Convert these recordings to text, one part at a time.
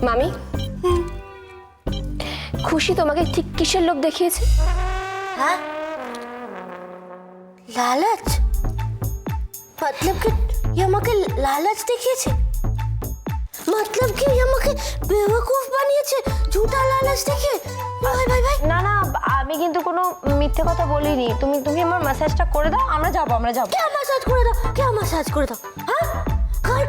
মামি, খুশি তোমাকে ঠিক কিসের লোভ দেখিয়েছে? हाँ? लालच? मतलब कि ये আমাকে লালচ দেখিয়েছে? मतलब कि ये আমাকে বেवকুফ বানিয়েছে ঝুটা লালচ দেখিয়ে? ভাই ভাই ভাই না না, আমি কিন্তু কোনো মিথ্যে কথা বলিনি। তুমি আমার ম্যাসাজটা করে দাও, আমরা যাবো। क्या मसाज করে দাও? क्या मसाज করে দাও? हाँ?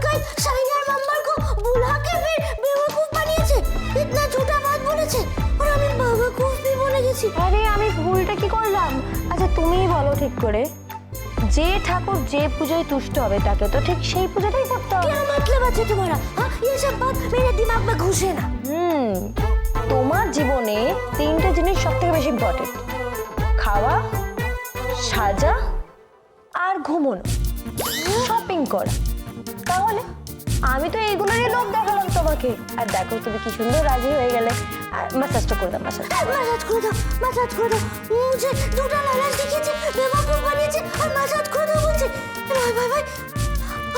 घर शाइनर मम्मर को बुला के फिर बेवकूफ বানিয়েছে, इतना झूठा बात বলেছে, और আমি বেवकूफ भी বলে গেছি। আরে আমি ভুলটা কি করলাম? আচ্ছা তুমিই বলো ঠিক করে, যে ঠাকুর যে পূজায় তুষ্ট হবে তাকে তো ঠিক সেই পূজাটাই করতে হবে। क्या मतलब আছে तुम्हारा? हाँ, ये सब बात मेरे दिमाग में घुसे ना। তোমার জীবনে তিনটে জিনিস সবথেকে বেশি ইম্পর্টেন্ট: খাওয়া, সাজা আর ঘুমোনো, শপিং করা। তাহলে আমি তো এইগুলোরই লোভ দেখালাম তোমাকে, আর দেখো তুমি কি সুন্দর রাজি হয়ে গেলে। আর ম্যাসাজটা করে দাও, ম্যাসাজ। मसाज कर दो मुझे झूठा लालच दिखिয়েছে, बेवकूफ বানিয়েছে और मसाज कर दो বলছে। भाई भाई भाई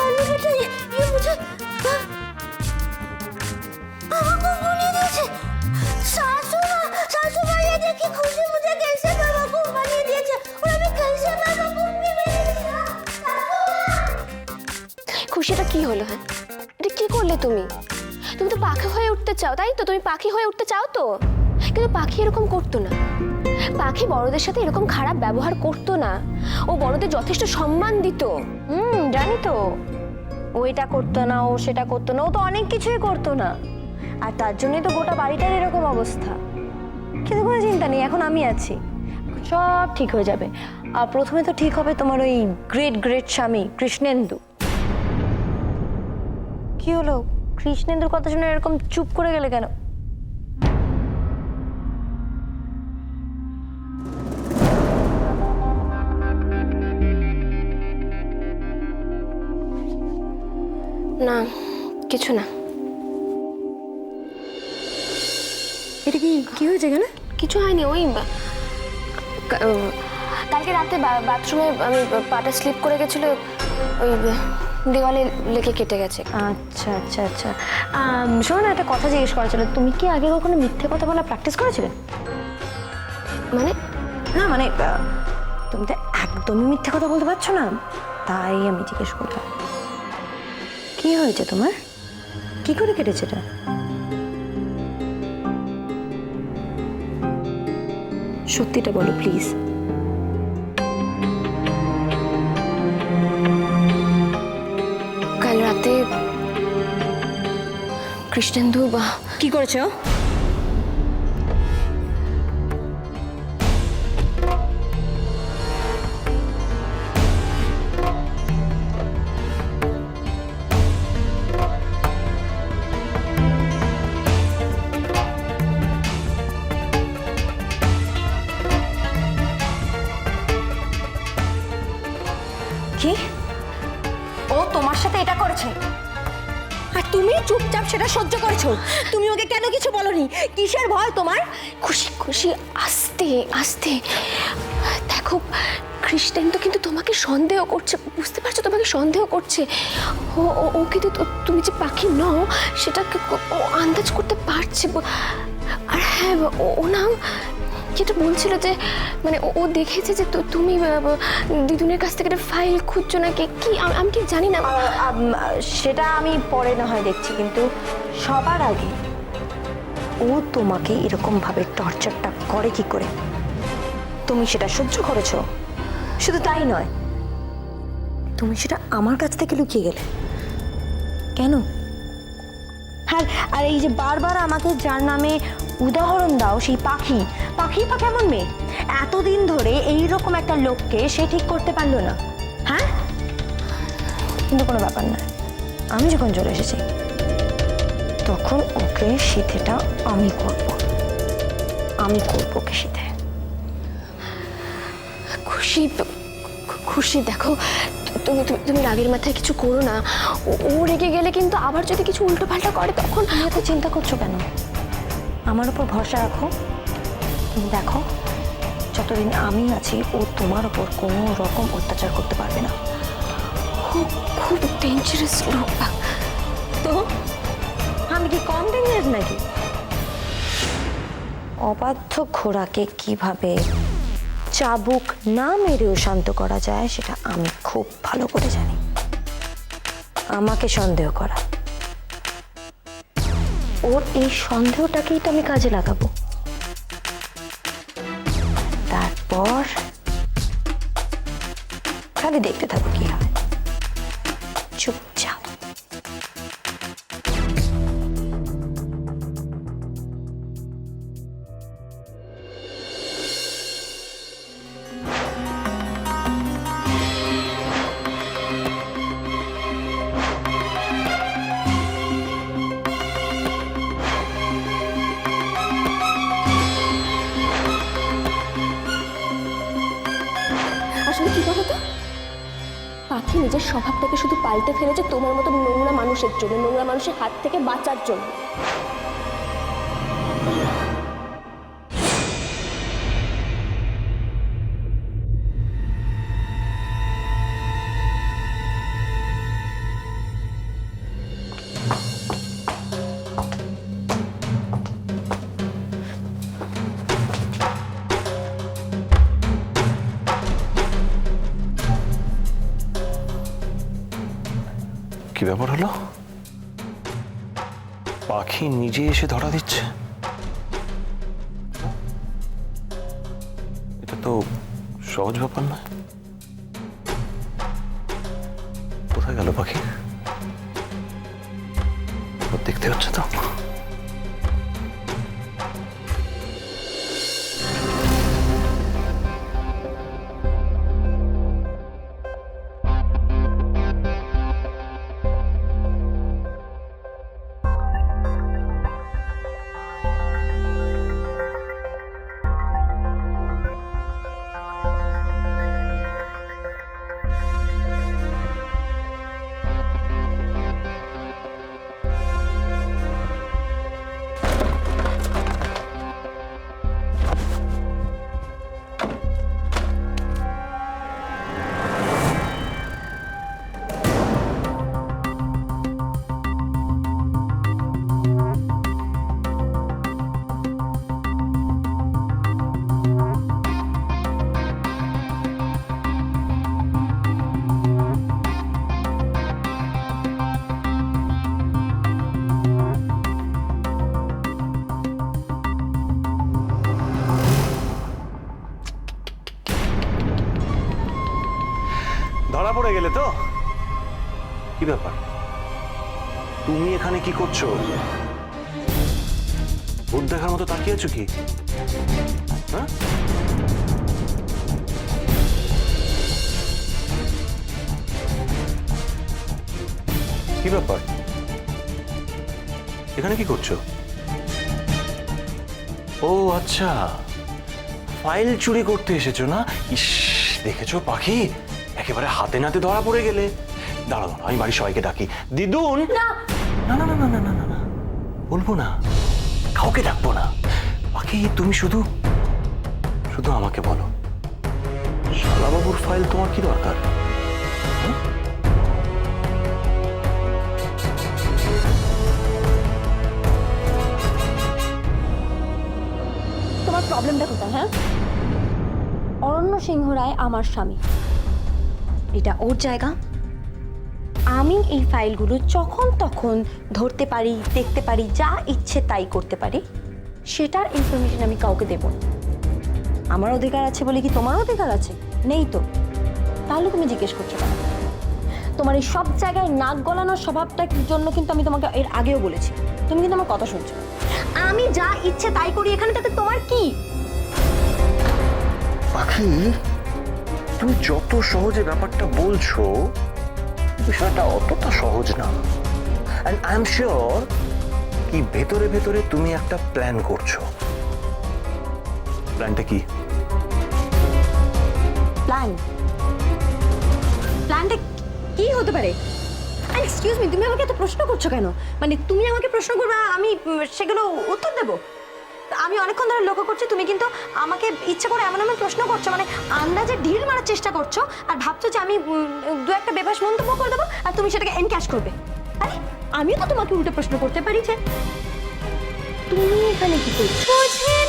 अरे बेटा ये मुझे बेवकूफ बना দিয়েছে। सासू माँ ये देखिए खुशी मुझे कैसे बेवकूफ बना দিয়েছে, और अभी कैसे बेवकूफ भी बना दिया। খুশিটা কি হলো? হ্যাঁ, এটা কি করলে তুমি? তুমি তো পাখি হয়ে উঠতে চাও, তাই তো? তুমি পাখি হয়ে উঠতে চাও তো, কিন্তু পাখি এরকম করতো না। পাখি বড়দের সাথে এরকম খারাপ ব্যবহার করতো না, ও বড়দের যথেষ্ট সম্মান দিত। জানি তো, ও এটা করতো না, ও সেটা করতো না, ও তো অনেক কিছুই করতো না, আর তার জন্যই তো গোটা বাড়িটার এরকম অবস্থা। কিন্তু কোনো চিন্তা নেই, এখন আমি আছি, সব ঠিক হয়ে যাবে। আর প্রথমে তো ঠিক হবে তোমার ওই গ্রেট স্বামী কৃষ্ণেন্দু। কি হলো, কৃষ্ণেন্দুর কথা শুনে এরকম চুপ করে গেলে কেন? না, কিছু না। এটা কি হয়েছে কেন? কিছু হয়নি। ওই কালকে রাতে বাথরুমে আমি পাটা স্লিপ করে গেছিল, ওই দেওয়ালে লেগে কেটে গেছে। আচ্ছা। শোনো না, একটা কথা জিজ্ঞেস করা ছিল। তুমি কি আগে কখনো মিথ্যে কথা বলা প্র্যাকটিস করেছিলে? মানে? না মানে তুমি তো একদমই মিথ্যে কথা বলতে পারছো না, তাই আমি জিজ্ঞেস করলাম। কি হয়েছে তোমার? কি করে কেটেছে এটা? সত্যিটা বলো প্লিজ। কাল রাতে কৃষ্ণেন্দু কি করেছো? কি? ও তোমার সাথে এটা করেছে আর তুমি চুপচাপ সেটা সহ্য করেছো? তুমি ওকে কেন কিছু বলনি? কিসের ভয় তোমার? খুশি আস্তে আস্তে দেখো, কৃষ্ণেন্দু কিন্তু তোমাকে সন্দেহ করছে, বুঝতে পারছো? তোমাকে সন্দেহ করছে। ও কিন্তু তুমি যে পাখি নও সেটা ও আন্দাজ করতে পারছে। আর হ্যাঁ, ও না যেটা বলছিল যে মানে ও দেখেছে যে তুমি দিদুনের কাছ থেকে একটা ফাইল খুঁজছো নাকি কি, আমি ঠিক জানি না। সেটা আমি পরে না হয় দেখছি, কিন্তু সবার আগে ও তোমাকে এরকম ভাবে টর্চারটা করে কি করে? তুমি সেটা সহ্য করেছো? শুধু তাই নয়, তুমি সেটা আমার কাছ থেকে লুকিয়ে গেলে কেন? হ্যাঁ, আর এই যে বারবার আমাকে যার নামে উদাহরণ দাও, সেই পাখি বা কেমন মেয়ে? এতদিন ধরে এইরকম একটা লোককে সে ঠিক করতে পারলো না, হ্যাঁ? কিন্তু কোনো ব্যাপার না, আমি যখন চলে এসেছি তখন ওকে শীতেটা আমি করবো ওকে শীতে। খুশি দেখো, তুমি রাগের মাথায় কিছু করো না। ও রেগে গেলে কিন্তু আবার যদি কিছু উল্টো পাল্টা করে তখন। তুমি এত চিন্তা করছো কেন? আমার উপর ভরসা রাখো, দেখো যতদিন আমি আছি ও তোমার উপর কোনো রকম অত্যাচার করতে পারবে না। খুব ডেঞ্জারাস লোক। তো আমি কি কম ডেঞ্জারাস মেজাজ নাকি? অবাধ্য ঘোড়াকে কিভাবে চাবুক না মেরেও শান্ত করা যায় সেটা আমি খুব ভালো করে জানি। আমাকে সন্দেহ করা, ওর এই সন্দেহটাকেই তো আমি কাজে লাগাবো। তারপর খালি দেখতে থাকো কি হয়। চুপচাপ। আসলে কি বলো তো, পাখি নিজের স্বভাবটাকে শুধু পাল্টে ফেলেছে তোমার মতো নোংরা মানুষের জন্য, নোংরা মানুষের হাত থেকে বাঁচার জন্য। কি ব্যাপার হলো? পাখি নিজে এসে ধরা দিচ্ছে? এটা তো সহজ ব্যাপার নয়। কোথায় গেল পাখি? ওর দেখতে হচ্ছে তো। ধরা পড়ে গেলে তো? কি ব্যাপার, তুমি এখানে কি করছো? ভূত দেখার মতো তাকিয়ে আছো কি? হ্যাঁ, কি ব্যাপার, এখানে কি করছো? ও আচ্ছা, ফাইল চুরি করতে এসেছো না? ইস, দেখেছো পাখি, একেবারে হাতে নাতে ধরা পড়ে গেলে। দাঁড়াও, আমি বাড়ির সবাইকে ডাকি। দিদুন, না না না না না না না না, বলবো না, কাউকে ডাকবো না। পাখি, তুমি শুধু শুধু আমাকে বলো, শালাবাবুর ফাইল তোমার কি দরকার? তোমার প্রবলেমটা কোথায়? হ্যাঁ, অরণ্য সিংহ রায় আমার স্বামী, এটা ওর জায়গা। আমি এই ফাইলগুলো যখন তখন ধরতে পারি, দেখতে পারি, যা ইচ্ছে তাই করতে পারি, সেটার ইনফরমেশন আমি কাউকে দেব না। আমার অধিকার আছে বলে কি তোমার অধিকার আছে? নেই তো। তাহলে তুমি জিজ্ঞেস করছো কেন? তোমার এই সব জায়গায় নাক গলানোর স্বভাবটার জন্য কিন্তু আমি তোমাকে এর আগেও বলেছি, তুমি কিন্তু আমার কথা শুনছো। আমি যা ইচ্ছে তাই করি এখানে, তাতে তোমার কি? পাখি, তুমি যত সহজে ব্যাপারটা বলছো, বিষয়টা অতটা সহজ না। এন্ড আই এম শিওর কি ভেতরে ভেতরে তুমি একটা প্ল্যান করছো। প্ল্যানটা কি? প্ল্যানটা কি হতে পারে? এক্সকিউজ মি, তুমি আমাকে এত প্রশ্ন করছো কেন? মানে তুমি আমাকে প্রশ্ন করবে, আমি সেগুলো উত্তর দেবো? আমি অনেকক্ষণ ধরে লক্ষ্য করছি তুমি কিন্তু আমাকে ইচ্ছে করে এমন এমন প্রশ্ন করছো, মানে আন্দাজে ঢিল মারার চেষ্টা করছো, আর ভাবছো যে আমি দু একটা বেফাস মন্তব্য করে দেবো আর তুমি সেটাকে এনক্যাশ করবে। আরে আমিও তো তোমাকে উল্টো প্রশ্ন করতে পারি যে তুমি এখানে কি করছো? मुझे